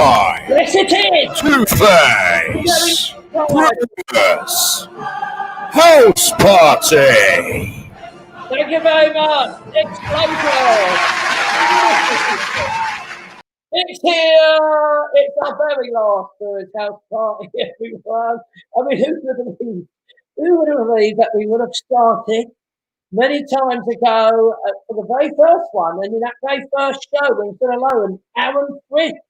by Yes, it is. Two-Face Brewers House Party. Thank you very much. Explosion. It's here. It's our very last Brewers House Party, everyone. I mean, who would have believed that we would have started many times ago for the very first one, and in that very first show, when we stood alone, Aaron Frith,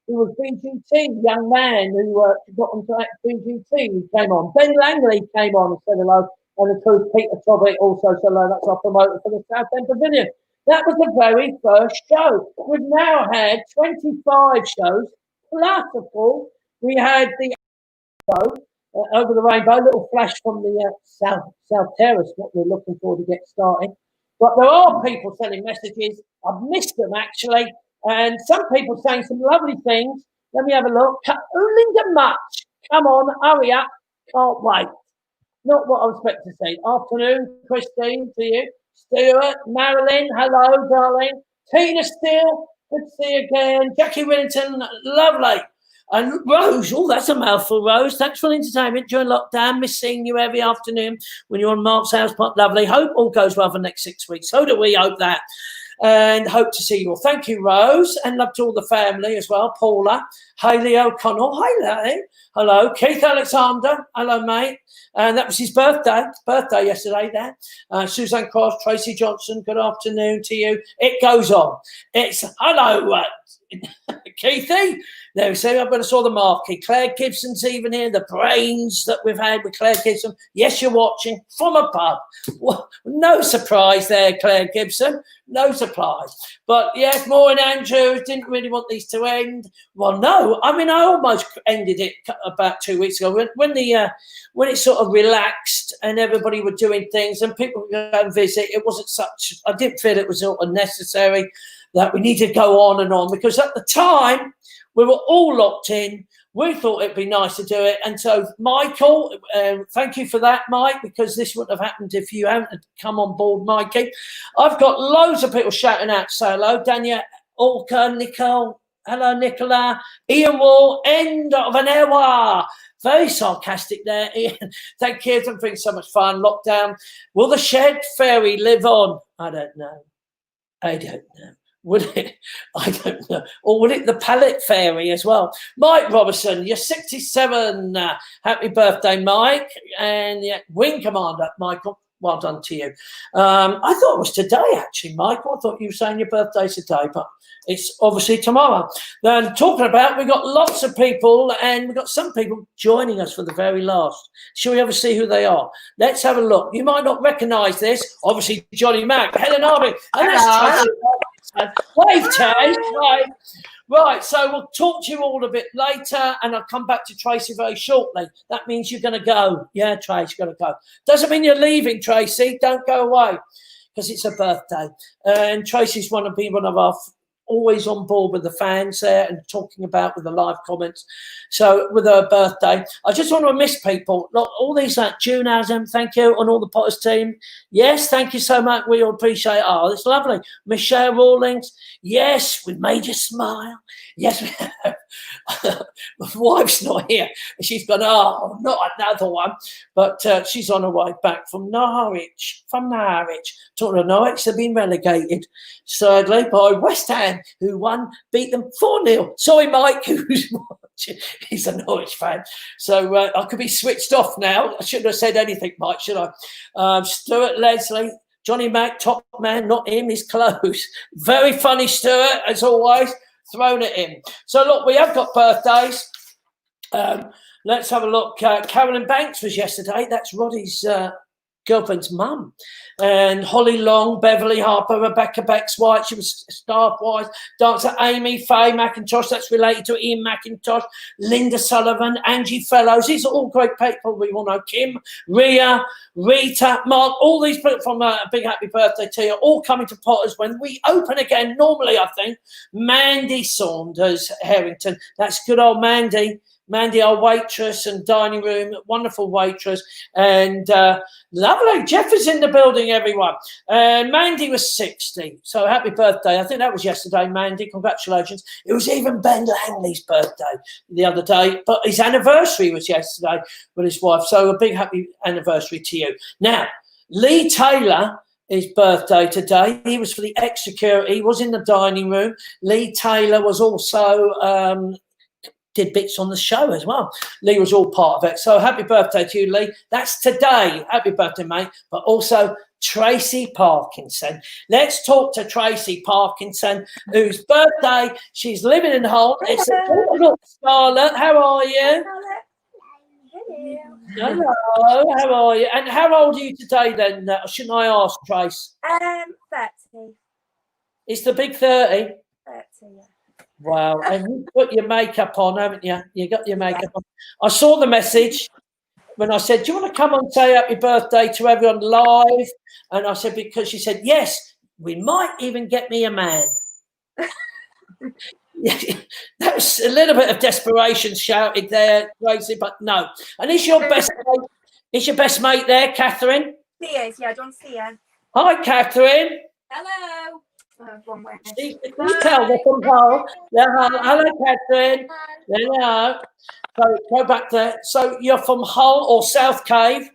who was BGT, young man who got onto that BGT, who came on. Ben Langley came on and said hello, and of course Peter Tobic also said hello. That's our promoter for the South End Pavilion. That was the very first show. We've now had 25 shows, plus, of course, we had the show, Over the Rainbow, little flash from the South Terrace, what we're looking for to get started. But there are people sending messages. I've missed them, actually. And some people saying some lovely things. Let me have a look. Ulinga much. Come on, hurry up. Can't wait. Not what I was expecting to see. Afternoon, Christine, to you. Stuart, Marilyn, hello, darling. Tina Steele, good to see you again. Jackie Willington, lovely. And Rose, oh, that's a mouthful, Rose. Thanks for the entertainment during lockdown. Miss seeing you every afternoon when you're on Mark's House Party. Lovely. Hope all goes well for the next 6 weeks. So do we, hope that. And hope to see you all. Thank you, Rose. And love to all the family as well. Paula, Hayley O'Connell. Hi, Larry. Hello. Keith Alexander. Hello, mate. And that was his birthday yesterday there. Suzanne Cross, Tracy Johnson, good afternoon to you. It goes on. It's hello, Keithy. There we see. I saw the marquee. Claire Gibson's even here. The brains that we've had with Claire Gibson. Yes, you're watching from a pub. Well, no surprise there, Claire Gibson. No surprise. But yes, Maureen Andrews didn't really want these to end. Well, no. I mean, I almost ended it about 2 weeks ago when it sort of relaxed and everybody were doing things and people would go and visit. It wasn't such. I didn't feel it was sort of necessary that we need to go on and on, because at the time we were all locked in. We thought it'd be nice to do it. And so, Michael, thank you for that, Mike, because this wouldn't have happened if you hadn't come on board, Mikey. I've got loads of people shouting out, say hello. Daniel Orca, Nicole, hello, Nicola, Ian Wall, end of an hour. Very sarcastic there, Ian. Thank you. I'm having so much fun. Lockdown. Will the shed fairy live on? I don't know. Would it? I don't know. Or would it the pallet fairy as well? Mike Robertson, you're 67. Happy birthday, Mike. And yeah, Wing Commander, Michael, well done to you. I thought it was today, actually, Michael. I thought you were saying your birthday's today, but it's obviously tomorrow. Then talking about, we've got lots of people, and we've got some people joining us for the very last. Shall we ever see who they are? Let's have a look. You might not recognise this. Obviously, Johnny Mack, Helen Arby, and that's Wave Tay. Right, so we'll talk to you all a bit later, and I'll come back to Tracy very shortly. That means you're going to go. Yeah, Tracy, you're going to go. Doesn't mean you're leaving, Tracy. Don't go away, because it's her birthday. And Tracy's one of our always on board with the fans there and talking about with the live comments. So with her birthday, I just want to miss people. Look, all these June Azam, thank you, and all the Potters team. Yes, thank you so much. We all appreciate it. Oh, it's lovely. Michelle Rawlings. Yes, we made you smile. Yes, we have. My wife's not here. She's gone, oh, not another one. But she's on her way back from Norwich. Talking of Norwich, they've been relegated, sadly, by West Ham, who beat them 4-0. Sorry, Mike, who's watching. He's a Norwich fan. So I could be switched off now. I shouldn't have said anything, Mike, should I? Stuart Leslie, Johnny Mack, top man, not him, he's close. Very funny, Stuart, as always. Thrown it in. So, look, we have got birthdays. Let's have a look. Carolyn Banks was yesterday. That's Roddy's girlfriend's mum. And Holly Long, Beverly Harper, Rebecca Bex-White, she was staff-wise. Dancer Amy Faye McIntosh, that's related to Ian McIntosh. Linda Sullivan, Angie Fellows, these are all great people we all know. Kim, Ria, Rita, Mark, all these people from a big happy birthday to you, all coming to Potters when we open again, normally, I think. Mandy Saunders, Harrington, that's good old Mandy. Mandy, our waitress and dining room, wonderful waitress, and lovely. Jeff is in the building, everyone. And Mandy was 60, so happy birthday. I think that was yesterday, Mandy. Congratulations. It was even Ben Langley's birthday the other day, but his anniversary was yesterday with his wife, so a big happy anniversary to you. Now, Lee Taylor, his birthday today. He was for the ex-security. He was in the dining room. Lee Taylor was also did bits on the show as well. Lee was all part of it. So happy birthday to you, Lee. That's today. Happy birthday, mate. But also Tracy Parkinson. Let's talk to Tracy Parkinson, whose birthday she's living in Hull. It's look, Scarlett. How are you? Hello, how are you? And how old are you today then? Shouldn't I ask, Trace? 30. It's the big 30? 30, yeah. Wow, and you put your makeup on, haven't you? You got your makeup on. I saw the message when I said, do you want to come and say happy birthday to everyone live? And I said, because she said, yes, we might even get me a man. That was a little bit of desperation shouted there, Tracy, but no. And is your best mate? Is your best mate there, Catherine? She is, yeah. Do you want to see her? Hi, Catherine. Hello. You tell they're from Hull. Hello, Catherine. Hello. So go back there. So you're from Hull or South Cave?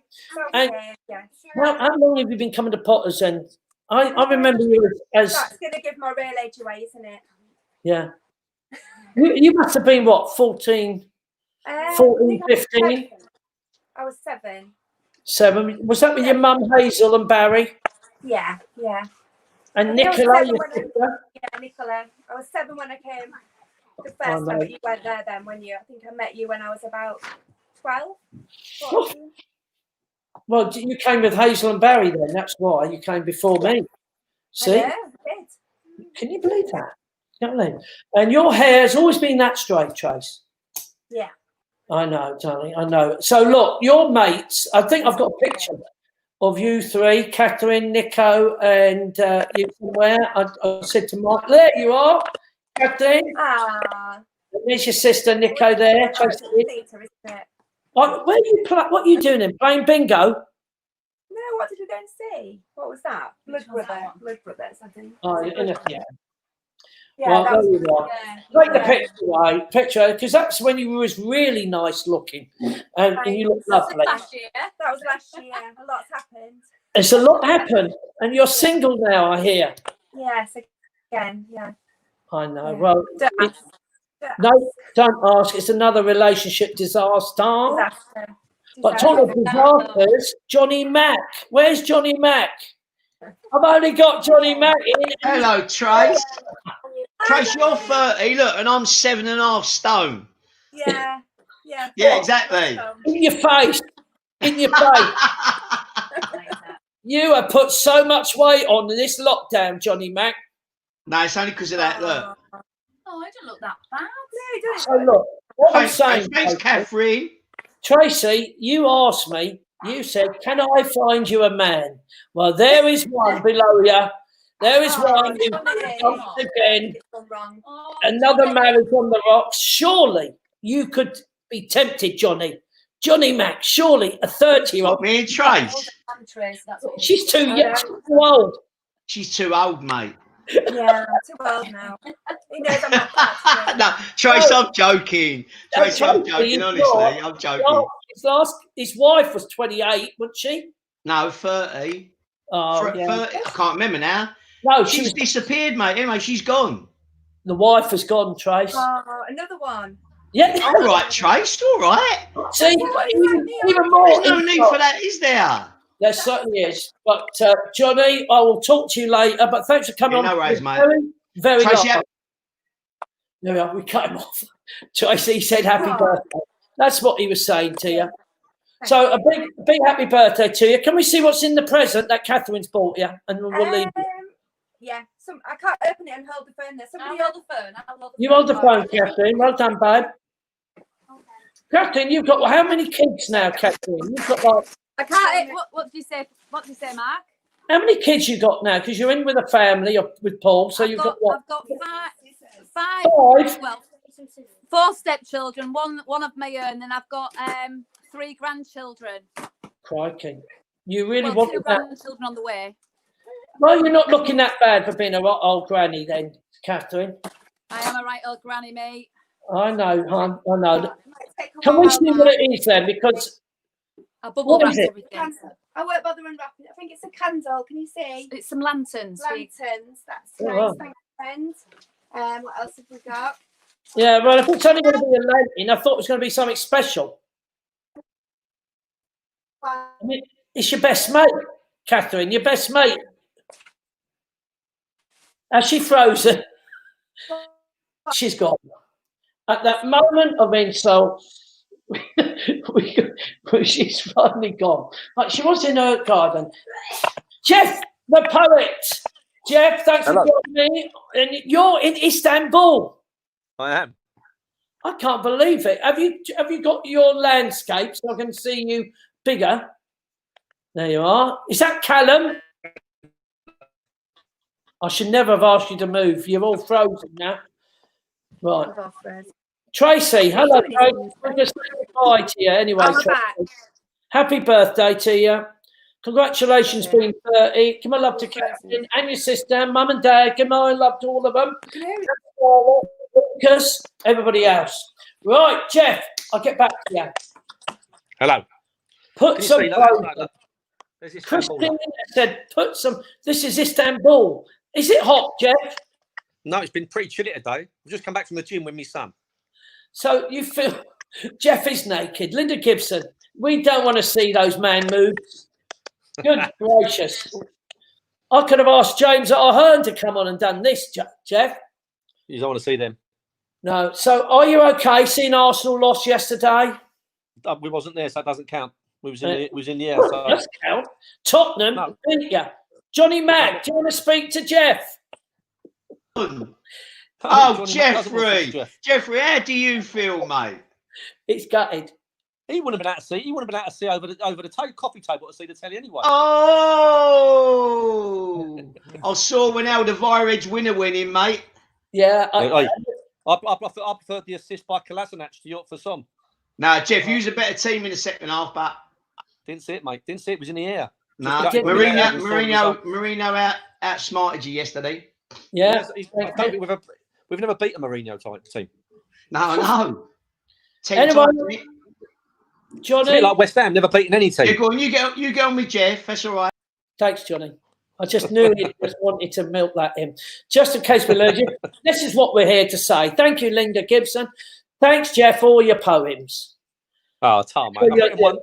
And yes. how long have you been coming to Potters? And I remember you as. That's going to give my real age away, isn't it? Yeah. You must have been, what, 14, 15? I was 7. 7. Was that with your mum, Hazel, and Barry? Yeah, yeah. And Nicola, your sister? Yeah, Nicola. I was 7 when I came the first time that you went there then, when you, I think I met you when I was about 12. 14. Well, you came with Hazel and Barry then, that's why. You came before me. See? I did. Can you believe that? You know what I mean? And your hair has always been that straight, Trace. Yeah. I know, darling, I know. So look, your mates, I think I've got a picture of you three, Catherine, Nico, and you somewhere. I said to Mark, there you are, Catherine. Ah. There's your sister, Nico, there. Tracy. What are you doing then? Playing bingo? No, what did you go and see? What was that? Blood Brothers, I think. Oh, yeah. Yeah, well, that there was, you are. yeah. Take the picture, because that's when you was really nice looking, and you look lovely. Last year. That was last year. A lot's happened. It's a lot happened, and you're single now, I hear. Yes, again, yeah. I know. Yeah. Well, no, don't ask. It's another relationship disaster. But talking of disasters, Johnny Mac. Where's Johnny Mac? I've only got Johnny Mac in. Hello, Trace. Trace, you're 30, look, and I'm 7.5 stone. Yeah, yeah. Yeah, exactly. In your face. In your face. You have put so much weight on in this lockdown, Johnny Mac. No, it's only because of that, look. Oh, I don't look that bad. No, you don't. So look, what I'm saying, thanks, Catherine. Tracy, you asked me, you said, can I find you a man? Well, there is one below you. There is one who once again, another marriage on the rocks. Surely you could be tempted, Johnny. Johnny Mac, surely a 30-year-old. Me and Trace. She's too young, she's too old. She's too old, mate. Yeah, too old now. He knows I'm not that. No, Trace, I'm joking. Trace, I'm joking, honestly. I'm joking. His wife was 28, wasn't she? No, 30. Oh, 30, I can't remember now. No, she's disappeared, mate. Anyway, she's gone. The wife has gone, Trace. Oh, another one. Yeah. All right, Trace. All right. See, even more. There's no need for that, is there? There certainly is. But Johnny, I will talk to you later. But thanks for coming on. No worries, mate. Very Tracy, nice. There we are. We cut him off. Tracy said happy birthday. That's what he was saying to you. So a big happy birthday to you. Can we see what's in the present that Catherine's bought you? And we'll leave it. Yeah. I can't open it and hold the phone there. Somebody hold the phone. You hold the phone, Catherine. Well done, babe. Okay. Catherine, you've got how many kids now, Catherine? You've got like. I can't. What did you say? What did you say, Mark? How many kids you got now? Because you're in with a family with Paul, so you've got what? I've got five. Well, 4 stepchildren, one of my own, and I've got 3 grandchildren. Crikey. You really Well, want 2 that? grandchildren on the way. Well, you're not looking that bad for being a old granny then, Catherine. I am a right old granny, mate. I know, hon. I know. Take a Can while, we see Mark. what it is then? Because I bubble What wrap is it? everything. Candle. I won't bother unwrapping it. I think it's a candle. Can you see? It's some lanterns. Lanterns. That's Oh, nice. wow. Thanks, friend. What else have we got? yeah, well, if it's only going to be a lantern, I thought it was going to be something special. Well, I mean, it's your best mate, Catherine. Your best mate. Has she frozen? She's gone. At that moment of insult, she's finally gone. Like she was in her garden. Jeff, the poet. Jeff, thanks Hello. for joining me. And you're in Istanbul. I am. I can't believe it. Have you got your landscape so I can see you bigger? There you are. Is that Callum? I should never have asked you to move. You're all frozen now. Right. Tracy, hello, Tracy. We'll just say goodbye to you anyway. I'm Tracy. back. Happy birthday to you. Congratulations being 30. Give my love to Catherine and your sister, mum and dad. Give my love to all of them. Lucas, everybody else. Right, Jeff, I'll get back to you. Hello. Put Can you some see that? clothes Look, on. there's this Istanbul. Christine said, put some. This is Istanbul. Is it hot, Jeff? No, it's been pretty chilly today. I've just come back from the gym with my son. So you feel Jeff is naked. Linda Gibson, we don't want to see those man moves. Good gracious. I could have asked James Ahern to come on and done this, Jeff. You don't want to see them. No. So are you okay seeing Arsenal lost yesterday? We wasn't there, so that doesn't count. We was in the air. Well, So. it does count. Tottenham, No. beat you. Johnny Mack, do you want to speak to Jeff? Oh, Jeffrey. Jeffrey, how do you feel, mate? It's gutted. He wouldn't have been able to see. He wouldn't have been able to see over the coffee table to see the telly anyway. Oh, I saw when Alderweireld winner winning, mate. Yeah. I preferred the assist by Kolasinac to York for some. Nah, Jeff, you was a better team in the second half, but Didn't see it, mate. Didn't see it. It was in the air. no, Mourinho outsmarted you yesterday. Yeah. We've never beat a Mourinho type team. No. Anyway, It's a Johnny. bit like West Ham, never beaten any team. Yeah, go on, you go on with Jeff. That's all right. Thanks, Johnny. I just knew he just wanted to milk that in. Just in case we lose you, this is what we're here to say. Thank you, Linda Gibson. Thanks, Jeff, for all your poems. Oh, Tom, mate. I've got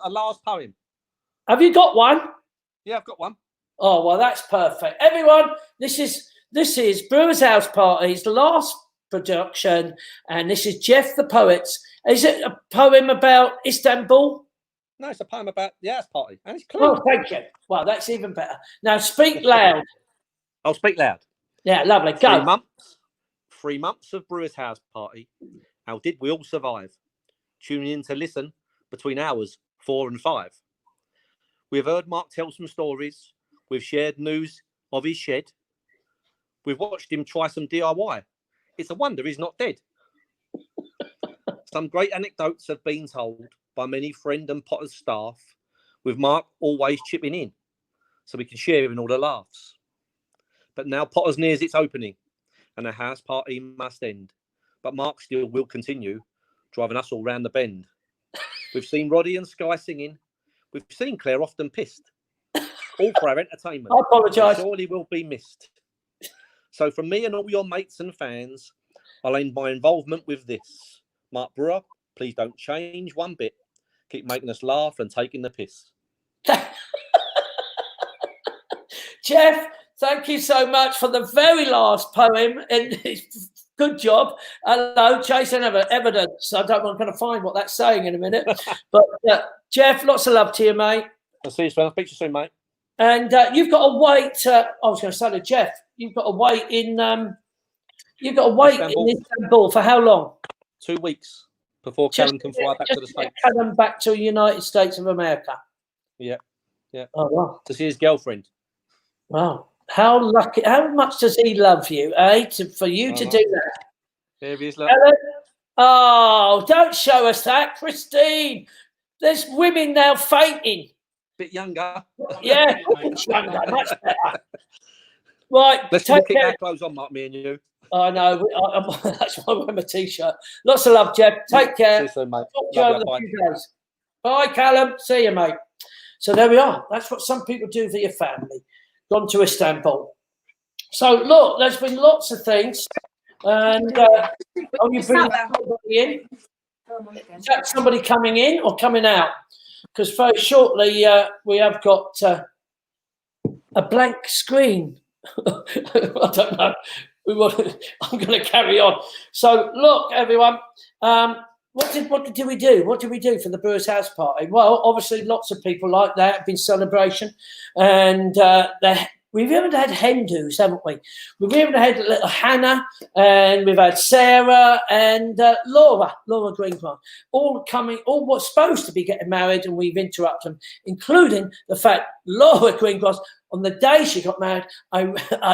A last poem. Have you got one? Yeah, I've got one. Oh, well, that's perfect. Everyone, this is Brewers House Party's last production, and this is Jeff the Poet's. Is it a poem about Istanbul? No, it's a poem about the house party. And it's clear. Oh, thank you. Well, that's even better. Now, speak loud. I'll speak loud. Yeah, lovely. Go. 3 months of Brewers House Party. How did we all survive? Tuning in to listen between hours 4 and 5. We've heard Mark tell some stories. We've shared news of his shed. We've watched him try some DIY. It's a wonder he's not dead. Some great anecdotes have been told by many friend and Potter's staff, with Mark always chipping in so we can share in all the laughs. But now Potter's nears its opening and the house party must end. But Mark still will continue driving us all round the bend. We've seen Roddy and Sky singing. We've seen Claire often pissed. All for our entertainment. I apologise. Surely will be missed. So from me and all your mates and fans, I'll end my involvement with this. Mark Brewer, please don't change one bit. Keep making us laugh and taking the piss. Jeff, thank you so much for the very last poem. And good job. Hello, Chase and evidence. I don't know. I'm going to find what that's saying in a minute. But Jeff, lots of love to you, mate. I'll see you soon. I'll speak to you soon, mate. And you've got to wait. I was going to say to Jeff, you've got to wait in. You've got to wait in Istanbul for how long? 2 weeks before Callum can fly back to the States. Callum back to the United States of America. Yeah. Oh wow. To see his girlfriend. Wow. How lucky! How much does he love you, for you to do that? Here he is, look. Helen. Oh, don't show us that, Christine. There's women now fainting. Bit younger. Yeah, much younger, much better. Right, Let's take keep care. our clothes on, Mark, me and you. I know. That's why I'm wearing my t-shirt. Lots of love, Jeb. Take care. See you soon, mate. Talk to you Love over you, the bye. few days. Bye, Callum. See you, mate. So there we are. That's what some people do for your family. Gone to Istanbul. So look, there's been lots of things, and you bring somebody in. Is that somebody coming in or coming out? Because very shortly we have got a blank screen. I don't know. I'm going to carry on. So look, everyone. What did we do? What did we do for the Brewers House Party? Well, obviously, lots of people like that have been celebration, and we've even had hen do's, haven't we? We've even had little Hannah, and we've had Sarah and Laura Greengrass, all what's supposed to be getting married, and we've interrupted them, including the fact Laura Greengrass, on the day she got married, I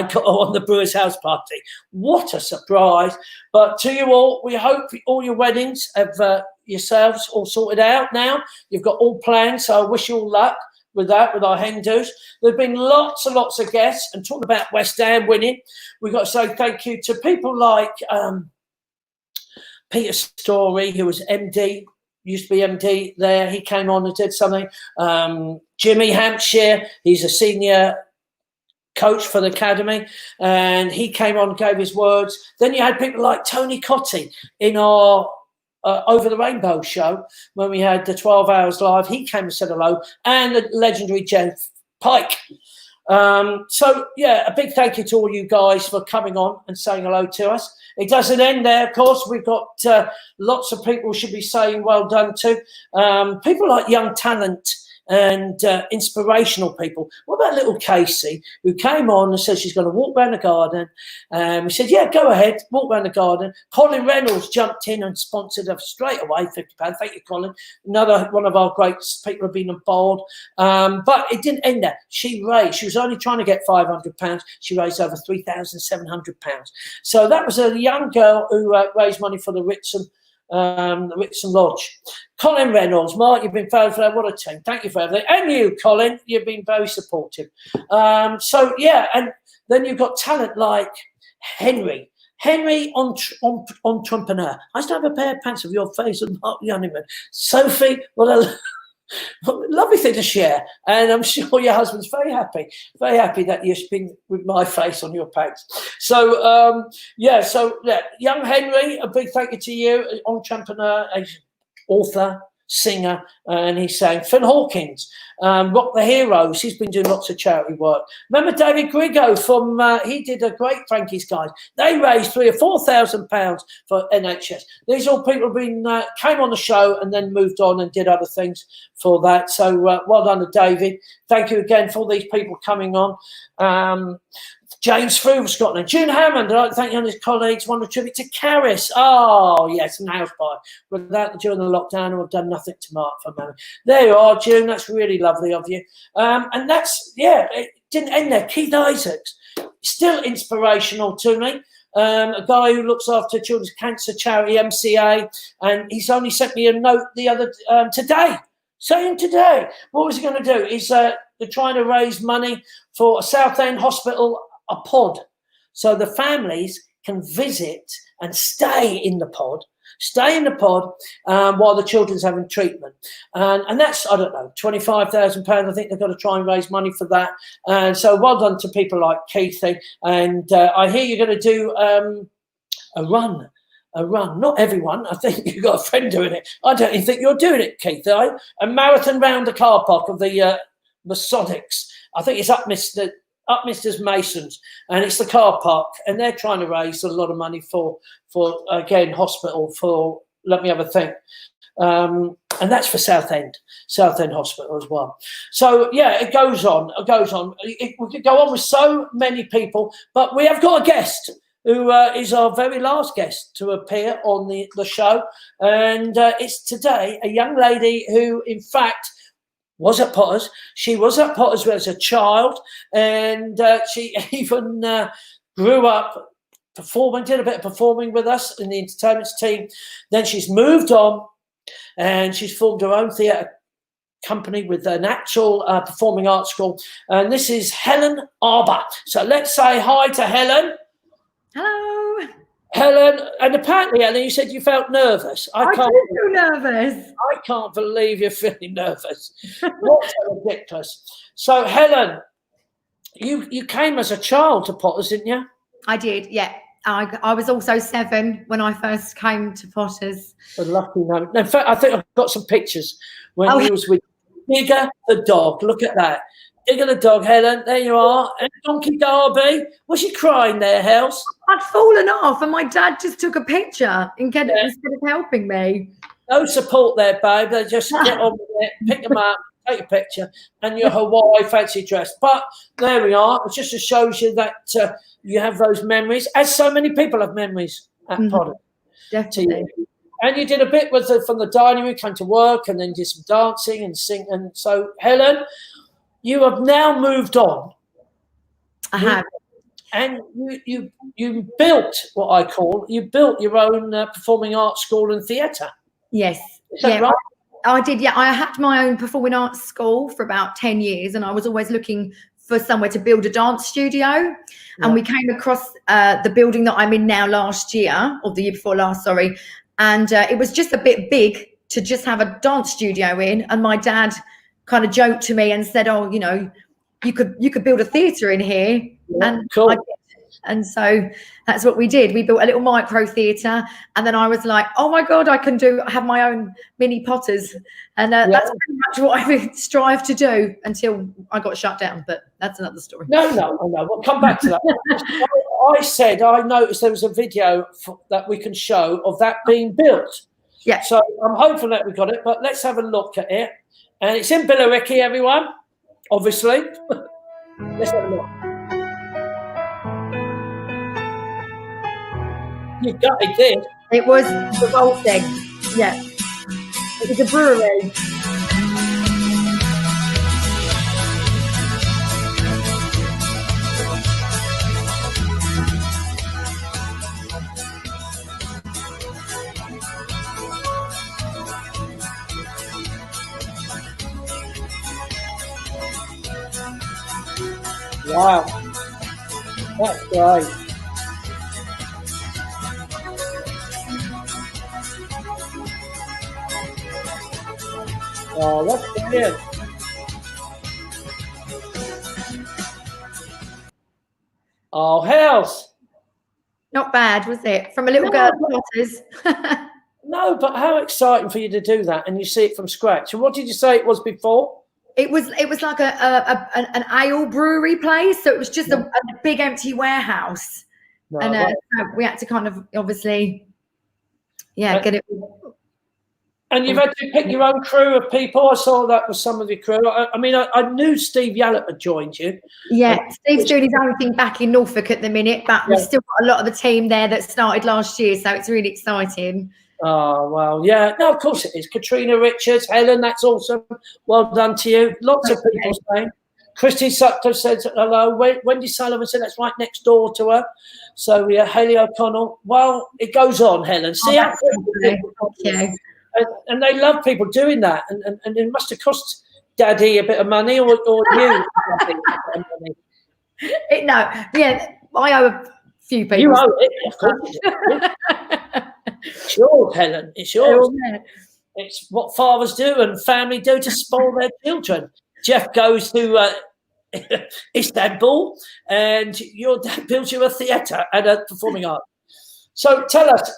got her on the Brewers House Party. What a surprise. But to you all, we hope all your weddings have yourselves all sorted out now. You've got all planned, so I wish you all luck with that, with our hen do's. There have been lots and lots of guests, and talking about West Ham winning, we've got to say thank you to people like Peter Story, who was MD, used to be MD there. He came on and did something. Jimmy Hampshire, he's a senior coach for the academy, and he came on and gave his words. Then you had people like Tony Cotty in our Over the Rainbow show when we had the 12 Hours Live. He came and said hello, and the legendary Jen Pike. So, yeah, a big thank you to all you guys for coming on and saying hello to us. It doesn't end there, of course. We've got lots of people should be saying well done to. People like Young Talent and inspirational people. What about little Casey, who came on and said she's going to walk around the garden? We said, yeah, go ahead, walk around the garden. Colin Reynolds jumped in and sponsored her straight away, £50. Thank you, Colin. Another one of our great people have been on board. But it didn't end there. She was only trying to get £500. She raised over £3,700. So that was a young girl who raised money for the Ritson Lodge. Colin Reynolds, Mark, you've been very, what a team. Thank you for everything. And you, Colin, you've been very supportive. So, yeah, and then you've got talent like Henry, entrepreneur. I used to have a pair of pants of your face and Mark Youngman. Sophie, what a lovely thing to share, and I'm sure your husband's very happy that you've been with my face on your pants. So young Henry, a big thank you to you, entrepreneur, author, singer, and he's saying Finn Hawkins, Rock the Heroes. He's been doing lots of charity work. Remember David Grigo from he did a great Frankie's Guys. They raised £3,000 or £4,000 for NHS. These all people have been came on the show and then moved on and did other things for that. So well done to David. Thank you again for all these people coming on. James Frew from Scotland. June Hammond, I'd like to thank you and his colleagues. Want to tribute to Caris. Oh, yes, and house party. Without during the lockdown, I've done nothing to Mark for money. There you are, June. That's really lovely of you. And that's, yeah, it didn't end there. Keith Isaacs, still inspirational to me. A guy who looks after children's cancer charity, MCA, and he's only sent me a note the other today, saying today, what was he going to do? He's they're trying to raise money for a Southend hospital, a pod, so the families can visit and stay in the pod while the children's having treatment, and that's, I don't know, £25,000. I think they've got to try and raise money for that, and so well done to people like Keithy. And I hear you're going to do a run. Not everyone. I think you've got a friend doing it. I don't even think you're doing it, Keith. A marathon round the car park of the Masonics. I think it's Upminster's Masons, and it's the car park, and they're trying to raise a lot of money for again, hospital for, let me have a think. And that's for Southend Hospital as well. So, yeah, it goes on. We could go on with so many people, but we have got a guest who is our very last guest to appear on the show. And it's today a young lady who, in fact, was at Potters. She was at Potters as a child, and she even grew up performing, did a bit of performing with us in the entertainment team. Then she's moved on and she's formed her own theatre company with an actual performing arts school. And this is Helen Arbour. So let's say hi to Helen. Hello. Helen, and apparently, Helen, you said you felt nervous. I do feel nervous. I can't believe you're feeling nervous. What's ridiculous? So, Helen, you came as a child to Potters, didn't you? I did, yeah. I was also 7 when I first came to Potters. A lucky moment. In fact, I think I've got some pictures when Oh, you was with Digger the dog. Look at that. Digger the dog, Helen. There you are. And Donkey Darby. Was she crying there, Hels? I'd fallen off and my dad just took a picture instead of helping me. No support there, babe. They just get on with it, pick them up, take a picture, and your Hawaii fancy dress. But there we are. It just shows you that you have those memories, as so many people have memories at Potter. Definitely. And you did a bit with from the dining room, came to work, and then did some dancing and sing. And so, Helen, you have now moved on. I have. And you built what I call, you built your own performing arts school and theatre. Yes. Is that right? I did, yeah. I had my own performing arts school for about 10 years and I was always looking for somewhere to build a dance studio. And we came across the building that I'm in now last year, or the year before last, sorry. And it was just a bit big to just have a dance studio in. And my dad kind of joked to me and said, oh, you know, you could build a theatre in here. Yeah, and cool. I did. And so that's what we did. We built a little micro theatre, and then I was like, "Oh my God, I have my own mini Potters," and that's pretty much what I strive to do until I got shut down. But that's another story. No. We'll come back to that. I noticed there was a video that we can show of that being built. Yeah. So I'm hoping that we got it, but let's have a look at it. And it's in Billericay, everyone. Obviously, let's have a look. You gutted this. It was revolting. Yeah. It was a brewery. Wow. That's great. Oh, that's brilliant. Oh, Hells. Not bad, was it? From a little girl to Potters. No, but how exciting for you to do that and you see it from scratch. And what did you say it was before? It was like an ale brewery place. So it was just a big empty warehouse. No, And right. so we had to kind of obviously, get it. And you've had to pick your own crew of people. I saw that with some of your crew. I knew Steve Yallop had joined you. Yeah, Steve's doing his own thing back in Norfolk at the minute, but we've still got a lot of the team there that started last year, so it's really exciting. Oh, well, yeah. No, of course it is. Katrina Richards, Helen, that's awesome. Well done to you. Lots of people saying. Christy Sutcliffe said hello. Wendy Sullivan said that's right next door to her. So, yeah, Hayley O'Connell. Well, it goes on, Helen. See how Thank you. And they love people doing that. And it must have cost Daddy a bit of money or you. I owe a few people. You owe it, of course. It's yours, Helen. It's yours. It's what fathers do and family do to spoil their children. Jeff goes to Istanbul and your dad builds you a theatre and a performing art. So tell us,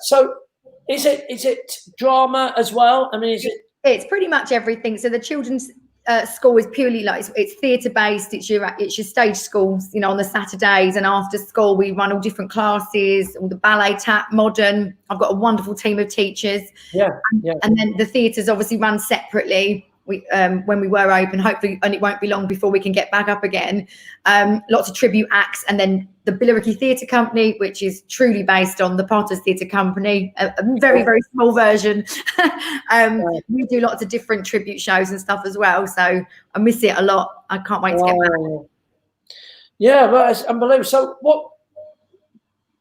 is it drama as well? I mean, It's pretty much everything. So the children's school is purely like it's theatre based. It's your stage schools. You know, on the Saturdays and after school, we run all different classes, all the ballet, tap, modern. I've got a wonderful team of teachers. And then the theatres obviously run separately. When we were open, hopefully, and it won't be long before we can get back up again. Lots of tribute acts, and then the Billericay Theatre Company, which is truly based on the Potters Theatre Company, a very, very small version. We do lots of different tribute shows and stuff as well, so I miss it a lot. I can't wait to get back. Yeah, well, it's unbelievable. So what?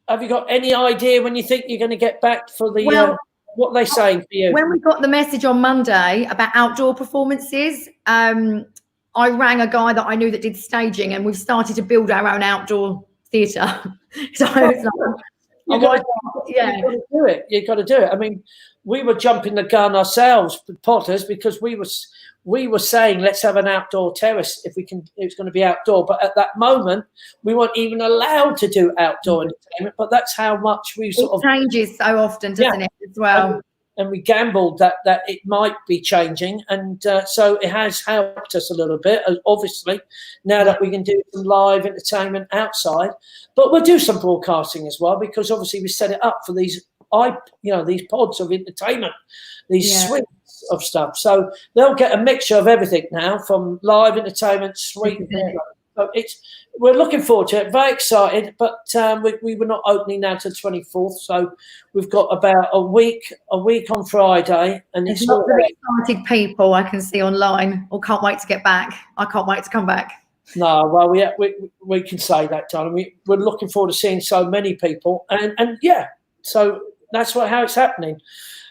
have you got any idea when you think you're going to get back for the? Well, what are they saying for you? When we got the message on Monday about outdoor performances, I rang a guy that I knew that did staging, and we've started to build our own outdoor theatre. So it's You've got to do it. You've got to do it. I mean, we were jumping the gun ourselves, Potters, because we were saying let's have an outdoor terrace if we can. It's going to be outdoor, but at that moment we weren't even allowed to do outdoor entertainment. But that's how much we sort of changes so often, doesn't it? As well. And we gambled that it might be changing, and so it has helped us a little bit, obviously, now that we can do some live entertainment outside. But we'll do some broadcasting as well, because obviously we set it up for these these pods of entertainment, these suites of stuff. So they'll get a mixture of everything now, from live entertainment, suite. So we're looking forward to it, very excited, but we were not opening now till 24th, so we've got about a week on Friday, and There's it's lots of excited people I can see online. Or can't wait to get back. I can't wait to come back. No, well, we can say that, darling. We're looking forward to seeing so many people, and yeah, so that's how it's happening.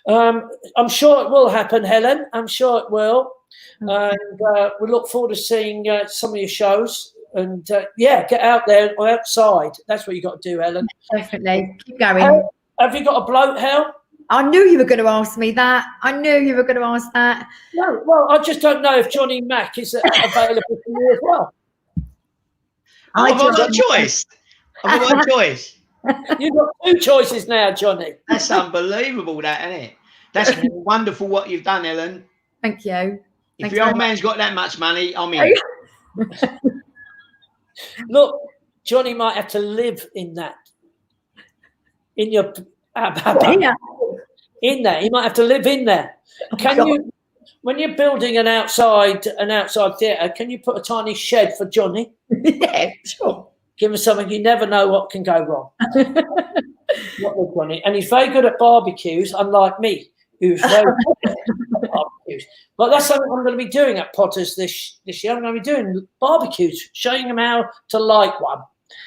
I'm sure it will happen, Helen. I'm sure it will, and we look forward to seeing some of your shows. And get out there or outside. That's what you got to do, Helen. Definitely. Keep going. Have you got a bloat, Hel? I knew you were going to ask me that. No, well, I just don't know if Johnny Mac is available for you as well. I've got a choice. You've got two choices now, Johnny. That's unbelievable, that, isn't it? That's wonderful what you've done, Helen. Thank you. If your old man's got that much money, I'm in. Look, Johnny might have to live in that. In your in there. He might have to live in there. Can you, when you're building an outside theatre, can you put a tiny shed for Johnny? Yeah, sure. Give him something. You never know what can go wrong. Not with Johnny. And he's very good at barbecues, unlike me, who's very good at barbecues. But that's something I'm going to be doing at Potters this year. I'm going to be doing barbecues, showing them how to light one.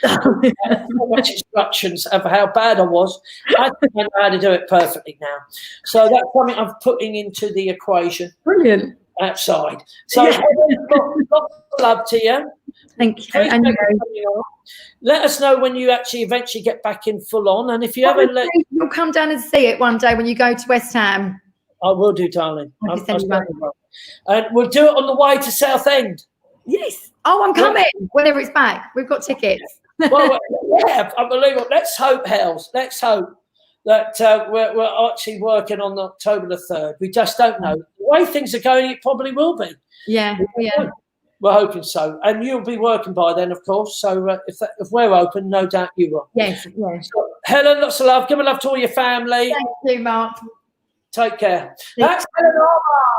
So much instructions of how bad I was. I think I know how to do it perfectly now. So that's something I'm putting into the equation. Brilliant. Outside. So lots of love to you. Thank you. And let us know when you actually eventually get back in full on. And if you ever you'll come down and see it one day when you go to West Ham. I will do, darling. And we'll do it on the way to Southend. Yes. Oh, I'm coming whenever it's back. We've got tickets. Well, yeah, unbelievable. Let's hope, Hells. Let's hope that we're actually working on October the 3rd. We just don't know. The way things are going, it probably will be. Yeah, yeah. We're hoping so. And you'll be working by then, of course. So if we're open, no doubt you will. Yes, yes. So, Helen, lots of love. Give a love to all your family. Thank you, Mark. Take care. That's Helen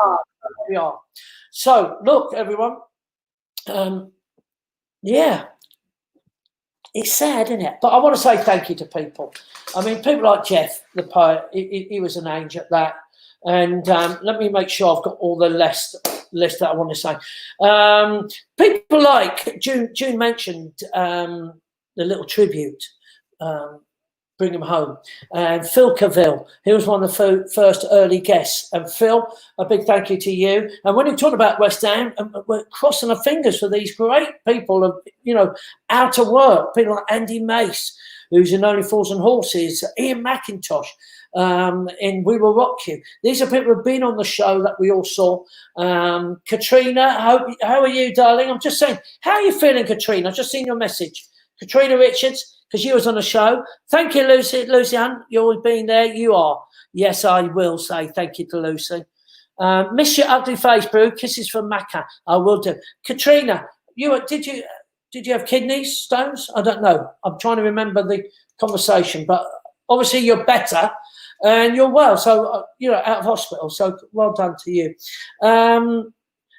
Armour. There we are. So, look, everyone. It's sad, isn't it? But I want to say thank you to people. I mean, people like Jeff, the poet, he was an angel at that. And let me make sure I've got all the list that I want to say. People like June mentioned the little tribute, Bring Him Home. And Phil Cavill, he was one of the first early guests. And Phil, a big thank you to you. And when you talk about West Ham, we're crossing our fingers for these great people of, out of work, people like Andy Mace, who's in Only Fools and Horses, Ian McIntosh, in We Will Rock You. These are people who've been on the show that we all saw. Katrina, how are you, darling? I'm just saying, how are you feeling, Katrina? I've just seen your message. Katrina Richards, because you was on the show. Thank you, Lucy. Lucy Hunt, you've always been there. You are. Yes, I will say thank you to Lucy. Miss your ugly face, Brew. Kisses from Macca. I will do. Katrina, did you have kidney stones? I don't know. I'm trying to remember the conversation, but obviously you're better and you're well. So you're out of hospital. So well done to you.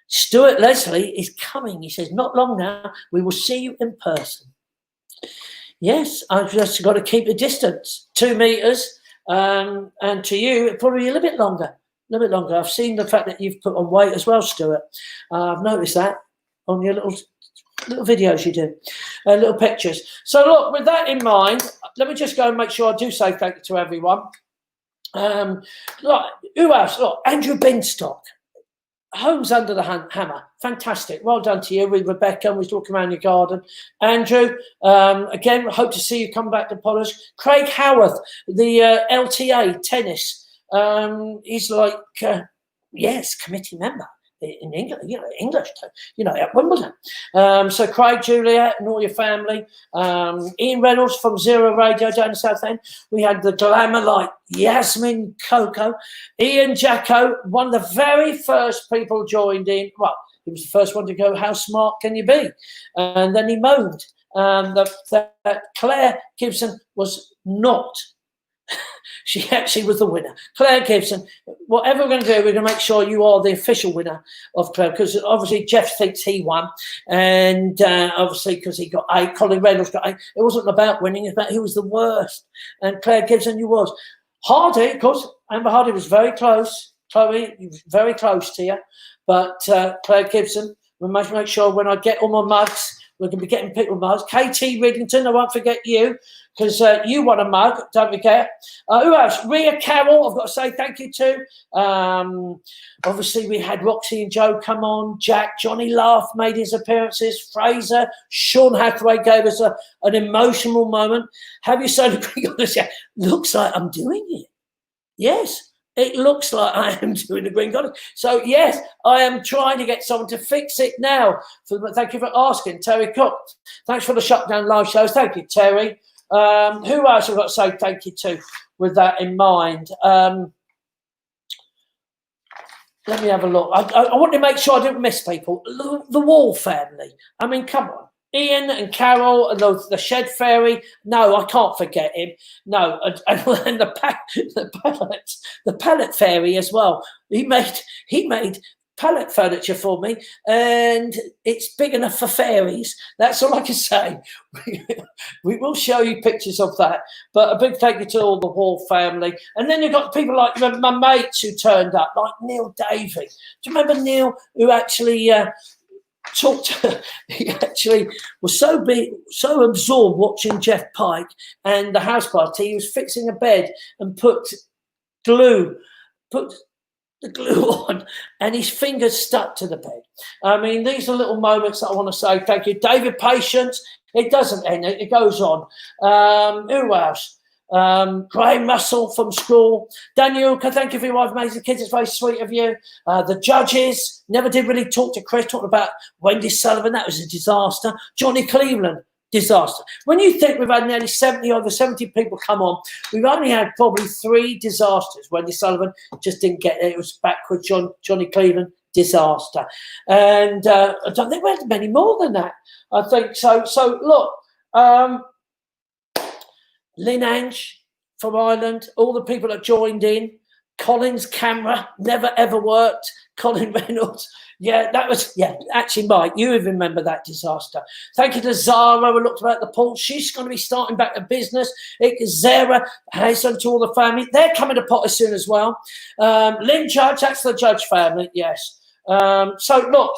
Stuart Leslie is coming. He says, not long now. We will see you in person. Yes, I've just got to keep the distance, 2 meters, and to you, probably a little bit longer. I've seen the fact that you've put on weight as well, Stuart. I've noticed that on your little little videos you do, little pictures. So look, with that in mind, let me just go and make sure I do say thank you to everyone. Look, who else? Look, Andrew Binstock. Homes under the hammer. Fantastic. Well done to you with Rebecca. We was walking around your garden. Andrew, again, hope to see you come back to Polish. Craig Howarth, the LTA tennis. He's like, yes, committee member in England, English, at Wimbledon. So Craig, Juliet, and all your family. Ian Reynolds from Zero Radio down in South End. We had the glamour like Yasmin Coco. Ian Jacko, one of the very first people joined in. Well, he was the first one to go, how smart can you be? And then he moaned that Claire Gibson was not. She actually was the winner. Claire Gibson, whatever we're going to do, we're going to make sure you are the official winner of Claire, because obviously Jeff thinks he won, and obviously because he got 8, Colin Reynolds got 8. It wasn't about winning, it's about who was the worst. And Claire Gibson, you was. Hardy, of course, Amber Hardy was very close. Chloe, he was very close to you. But Claire Gibson, we'll make sure when I get all my mugs, we're going to be getting people mugs. KT Riddington, I won't forget you, because you won a mug, don't forget. Who else? Rhea Carroll, I've got to say thank you to. Obviously, we had Roxy and Joe come on. Jack, Johnny Laugh made his appearances. Fraser, Sean Hathaway gave us an emotional moment. Have you seen the Green Goddess? Yeah, looks like I'm doing it. Yes. It looks like I am doing the Green Goddess. So, yes, I am trying to get someone to fix it now. Thank you for asking. Terry Cook, thanks for the shutdown live shows. Thank you, Terry. Who else have I got to say thank you to with that in mind? Let me have a look. I want to make sure I didn't miss people. The Wall family. I mean, come on. Ian and Carol and the Shed Fairy. No, I can't forget him. No, and the Pallet Fairy as well. He made pallet furniture for me, and it's big enough for fairies. That's all I can say. We will show you pictures of that. But a big thank you to all the Wall family. And then you've got people like my mates who turned up, like Neil Davey. Do you remember Neil, who actually he actually was so absorbed watching Jeff Pike and the house party, he was fixing a bed and put the glue on, and his fingers stuck to the bed. I mean, these are little moments that I want to say thank you. David Patience, it doesn't end, it goes on. Who else? Graham Russell from school. Daniel, thank you for your wife, amazing kids. It's very sweet of you. The judges never did really talk to Chris, talking about Wendy Sullivan. That was a disaster. Johnny Cleveland, disaster. When you think we've had nearly 70 people come on, we've only had probably 3 disasters. Wendy Sullivan just didn't get it. It was backward. Johnny Cleveland, disaster. And I don't think we had many more than that. I think so. So look, Lynn Ange from Ireland, all the people that joined in. Colin's camera never ever worked. Colin Reynolds. Actually, Mike, you even remember that disaster. Thank you to Zara, who looked about the pool. She's going to be starting back a business. Zara, Hazel, to all the family. They're coming to Potter soon as well. Lynn Judge, that's the Judge family, yes. So, look,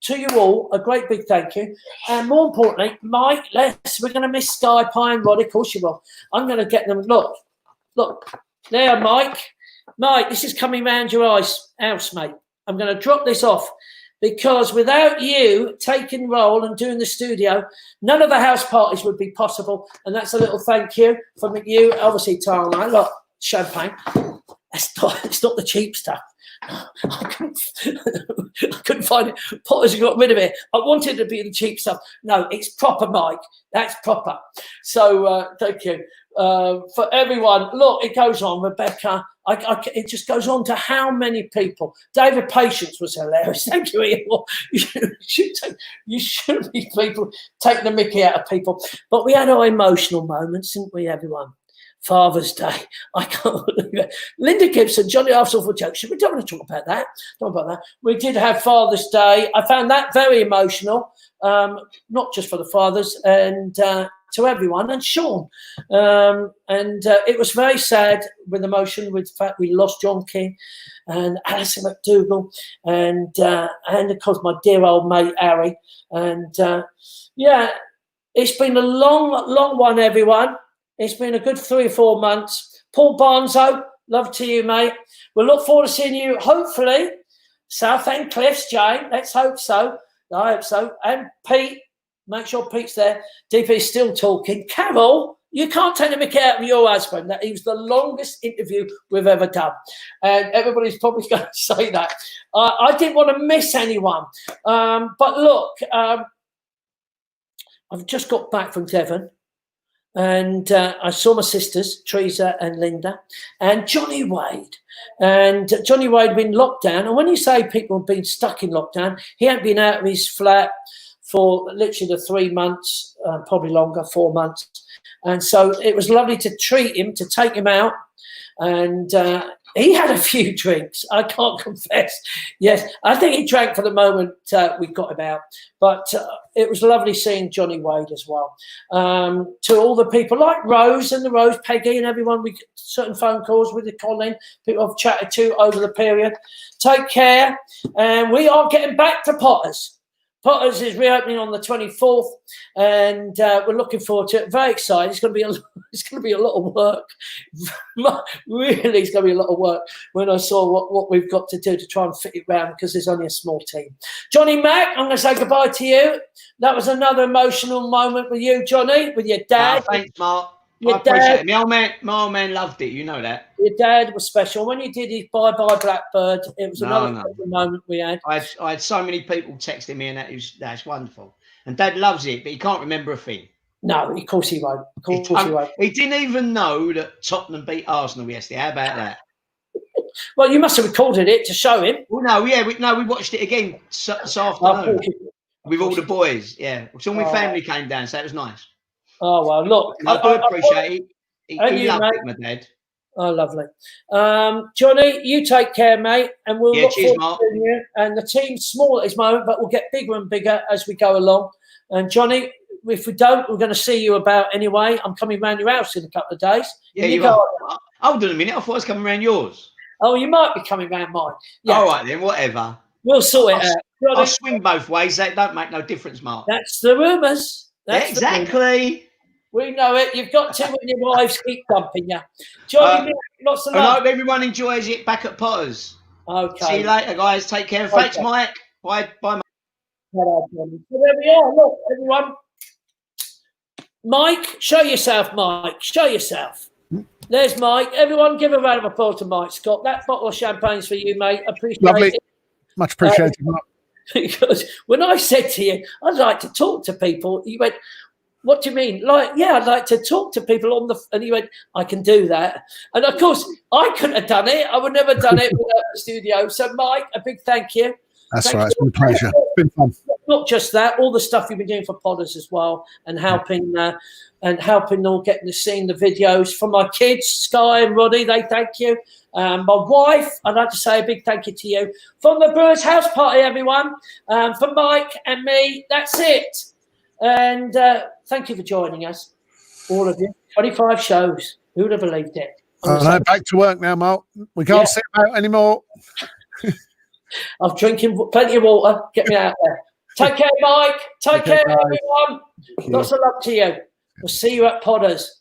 to you all, a great big thank you. And more importantly, Mike, we're going to miss Sky Pie and Roddy. Of course you will. I'm going to get them. Look, there, Mike. Mike, this is coming round your house, mate. I'm going to drop this off because without you taking role and doing the studio, none of the house parties would be possible. And that's a little thank you from you, obviously, Tara and I. Look, champagne. It's not the cheap stuff. I couldn't find it. Potters got rid of it. I wanted it to be the cheap stuff. No, it's proper, Mike. That's proper. So thank you for everyone. Look, it goes on, Rebecca. It just goes on to how many people. David Patience was hilarious. Thank you, Ian. You should be people taking the mickey out of people. But we had our emotional moments, didn't we, everyone? Father's Day. I can't believe it. Linda Gibson, Johnny Arsenal for jokes. We don't want to talk about that. We did have Father's Day. I found that very emotional, not just for the fathers and to everyone, and Sean. It was very sad with emotion with the fact we lost John King and Alison McDougall and of course my dear old mate Harry. And it's been a long one, everyone. It's been a good 3 or 4 months. Paul Barnso, love to you, mate. We'll look forward to seeing you, hopefully, Southend Cliffs, Jane. Let's hope so. I hope so. And Pete, make sure Pete's there. DP's still talking. Carol, you can't take the mickey out of your husband. That he was the longest interview we've ever done. And everybody's probably going to say that. I didn't want to miss anyone. But look, I've just got back from Devon. And I saw my sisters, Teresa and Linda, and Johnny Wade. And Johnny Wade had been locked down. And when you say people have been stuck in lockdown, he hadn't been out of his flat for literally the 3 months, probably longer, 4 months. And so it was lovely to treat him, to take him out. And he had a few drinks, I can't confess. Yes, I think he drank for the moment we got him out. But it was lovely seeing Johnny Wade as well. To all the people like Rose and the Rose, Peggy and everyone, we get certain phone calls with the Colin, people I've chatted to over the period. Take care. And we are getting back to Potters. Potters is reopening on the 24th, and we're looking forward to it. Very excited. It's going to be a lot of work. Really, it's going to be a lot of work when I saw what we've got to do to try and fit it round, because there's only a small team. Johnny Mack, I'm going to say goodbye to you. That was another emotional moment with you, Johnny, with your dad. Oh, thanks, Mark. Your I appreciate it. My old man loved it. You know that. Your dad was special. When you did his Bye Bye Blackbird, it was another special moment we had. I had so many people texting me, and that's wonderful. And Dad loves it, but he can't remember a thing. No, of course he won't. Of course he won't. He didn't even know that Tottenham beat Arsenal yesterday. How about that? Well, you must have recorded it to show him. Well, no, yeah, we watched it again this afternoon with all the boys. Yeah, some of my family came down, so it was nice. Oh, well, look. I do appreciate it. He loved it, my dad. Oh, lovely. Johnny, you take care, mate, and we'll look cheers, forward to seeing you. And the team's small at this moment, but we'll get bigger and bigger as we go along. And Johnny, if we don't, we're going to see you about anyway. I'm coming round your house in a couple of days. Yeah, you are. Hold on a minute. I thought I was coming round yours. Oh, you might be coming round mine. Yeah. All right, then, whatever. We'll sort it out. Johnny, I'll swing both ways. That don't make no difference, Mark. That's the rumours. Exactly. We know it. You've got to when your wives keep dumping you. Johnny, lots of love. I hope everyone enjoys it back at Potters. Okay. See you later, guys. Take care. Okay. Thanks, Mike. Bye, Mike. So there we are. Look, everyone. Mike, show yourself, Mike. Show yourself. There's Mike. Everyone, give a round of applause to Mike Scott. That bottle of champagne's for you, mate. Appreciate it. Much appreciated, Mark. Because when I said to you, I'd like to talk to people, you went, what do you mean? Like, yeah, I'd like to talk to people on the... And he went, I can do that. And, of course, I couldn't have done it. I would never have done it without the studio. So, Mike, a big thank you. That's right. It's been a pleasure. It's been fun. Not just that, all the stuff you've been doing for Potters as well, and helping all getting to seeing the videos. From my kids, Sky and Roddy, they thank you. My wife, I'd like to say a big thank you to you. From the Brewers House Party, everyone. For Mike and me, that's it. And thank you for joining us, all of you. 25 shows. Who would have believed it? Back to work now, Mark. We can't sit out anymore. I'm drinking plenty of water. Get me out there. Take care, Mike. Take care, everyone. Lots of love to you. We'll see you at Potters.